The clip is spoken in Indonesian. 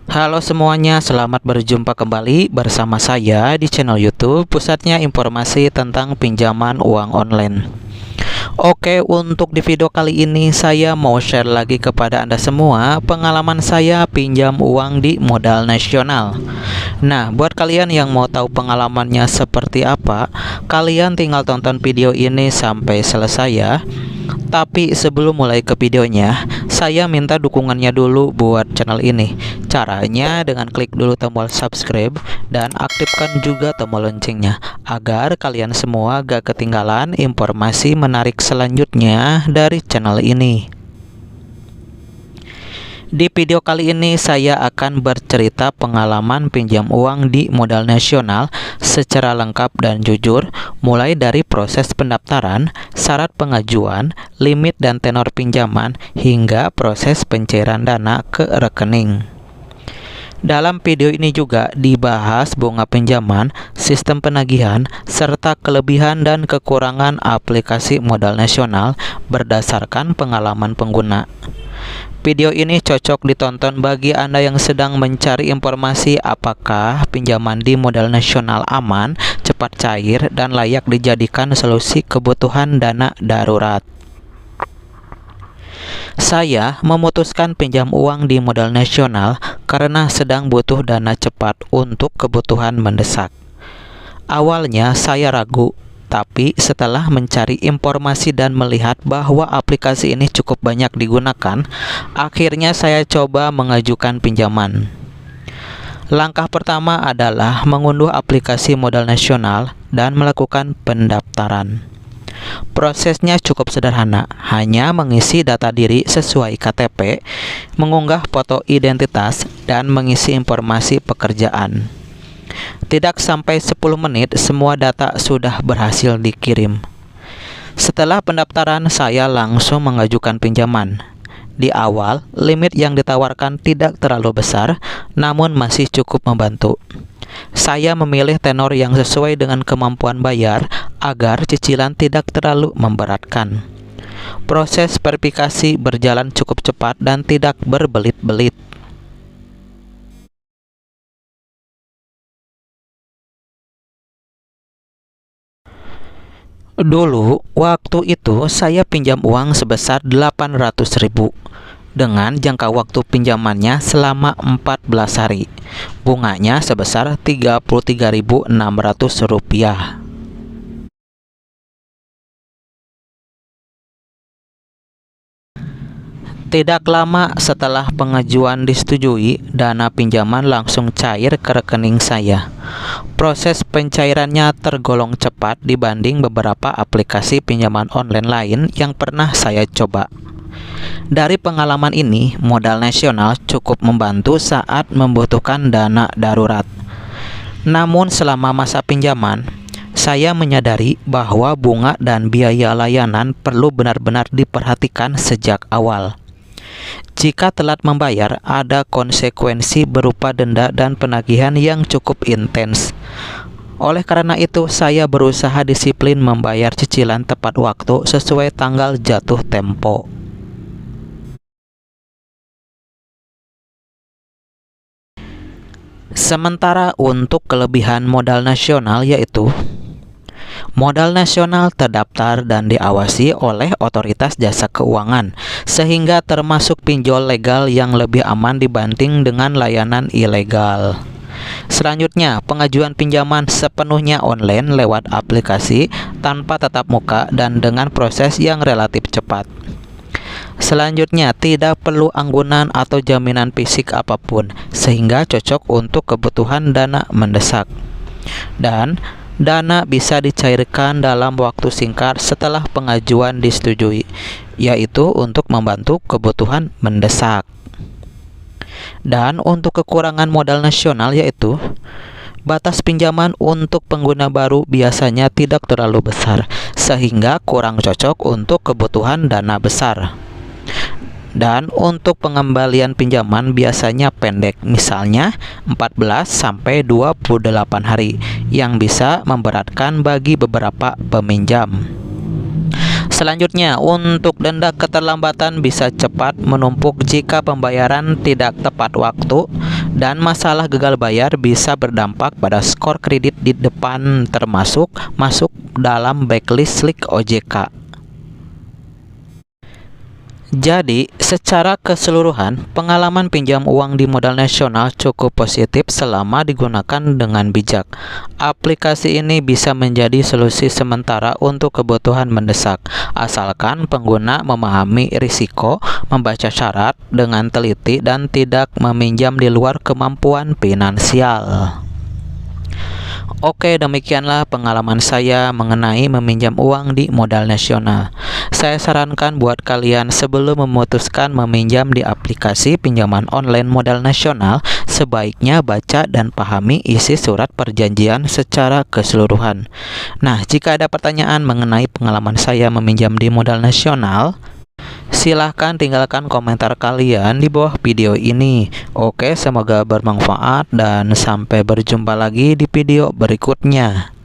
Halo semuanya, selamat berjumpa kembali bersama saya di channel YouTube Pusatnya Informasi tentang Pinjaman Uang Online. Oke, untuk di video kali ini saya mau share lagi kepada Anda semua pengalaman saya pinjam uang di modal nasional. Nah, buat kalian yang mau tahu pengalamannya seperti apa, kalian tinggal tonton video ini sampai selesai ya. Tapi sebelum mulai ke videonya, saya minta dukungannya dulu buat channel ini. Caranya dengan klik dulu tombol subscribe dan aktifkan juga tombol loncengnya agar kalian semua gak ketinggalan informasi menarik selanjutnya dari channel ini. Di video kali ini saya akan bercerita pengalaman pinjam uang di modal nasional secara lengkap dan jujur, mulai dari proses pendaftaran, syarat pengajuan, limit dan tenor pinjaman, hingga proses pencairan dana ke rekening. Dalam video ini juga dibahas bunga pinjaman, sistem penagihan, serta kelebihan dan kekurangan aplikasi modal nasional berdasarkan pengalaman pengguna. Video ini cocok ditonton bagi Anda yang sedang mencari informasi apakah pinjaman di modal nasional aman, cepat cair, dan layak dijadikan solusi kebutuhan dana darurat. Saya memutuskan pinjam uang di modal nasional karena sedang butuh dana cepat untuk kebutuhan mendesak. Awalnya saya ragu, tapi setelah mencari informasi dan melihat bahwa aplikasi ini cukup banyak digunakan, akhirnya saya coba mengajukan pinjaman. Langkah pertama adalah mengunduh aplikasi modal nasional dan melakukan pendaftaran. Prosesnya cukup sederhana, hanya mengisi data diri sesuai KTP, mengunggah foto identitas, dan mengisi informasi pekerjaan. Tidak sampai 10 menit semua data sudah berhasil dikirim. Setelah pendaftaran saya langsung mengajukan pinjaman. Di awal, limit yang ditawarkan tidak terlalu besar, namun masih cukup membantu. Saya memilih tenor yang sesuai dengan kemampuan bayar agar cicilan tidak terlalu memberatkan. Proses verifikasi berjalan cukup cepat dan tidak berbelit-belit. Dulu, waktu itu saya pinjam uang sebesar 800.000 dengan jangka waktu pinjamannya selama 14 hari. Bunganya sebesar Rp33.600. Tidak lama setelah pengajuan disetujui, dana pinjaman langsung cair ke rekening saya. Proses pencairannya tergolong cepat dibanding beberapa aplikasi pinjaman online lain yang pernah saya coba. Dari pengalaman ini, modal nasional cukup membantu saat membutuhkan dana darurat. Namun selama masa pinjaman, saya menyadari bahwa bunga dan biaya layanan perlu benar-benar diperhatikan sejak awal. Jika telat membayar, ada konsekuensi berupa denda dan penagihan yang cukup intens. Oleh karena itu, saya berusaha disiplin membayar cicilan tepat waktu sesuai tanggal jatuh tempo. Sementara untuk kelebihan modal nasional yaitu modal nasional terdaftar dan diawasi oleh otoritas jasa keuangan, sehingga termasuk pinjol legal yang lebih aman dibanding dengan layanan ilegal. Selanjutnya, pengajuan pinjaman sepenuhnya online lewat aplikasi tanpa tatap muka dan dengan proses yang relatif cepat. Selanjutnya, tidak perlu anggunan atau jaminan fisik apapun, sehingga cocok untuk kebutuhan dana mendesak. Dan dana bisa dicairkan dalam waktu singkat setelah pengajuan disetujui, yaitu untuk membantu kebutuhan mendesak. Dan untuk kekurangan modal nasional yaitu batas pinjaman untuk pengguna baru biasanya tidak terlalu besar, sehingga kurang cocok untuk kebutuhan dana besar. Dan untuk pengembalian pinjaman biasanya pendek, misalnya 14-28 hari, yang bisa memberatkan bagi beberapa peminjam. Selanjutnya, untuk denda keterlambatan bisa cepat menumpuk jika pembayaran tidak tepat waktu Dan masalah gagal bayar bisa berdampak pada skor kredit di depan termasuk masuk dalam blacklist OJK. Jadi, secara keseluruhan, pengalaman pinjam uang di modal nasional cukup positif selama digunakan dengan bijak. Aplikasi ini bisa menjadi solusi sementara untuk kebutuhan mendesak, asalkan pengguna memahami risiko, membaca syarat dengan teliti, dan tidak meminjam di luar kemampuan finansial. Oke, demikianlah pengalaman saya mengenai meminjam uang di modal nasional. Saya sarankan buat kalian sebelum memutuskan meminjam di aplikasi pinjaman online modal nasional, sebaiknya baca dan pahami isi surat perjanjian secara keseluruhan. Nah, jika ada pertanyaan mengenai pengalaman saya meminjam di modal nasional, silahkan tinggalkan komentar kalian di bawah video ini. Oke, semoga bermanfaat dan sampai berjumpa lagi di video berikutnya.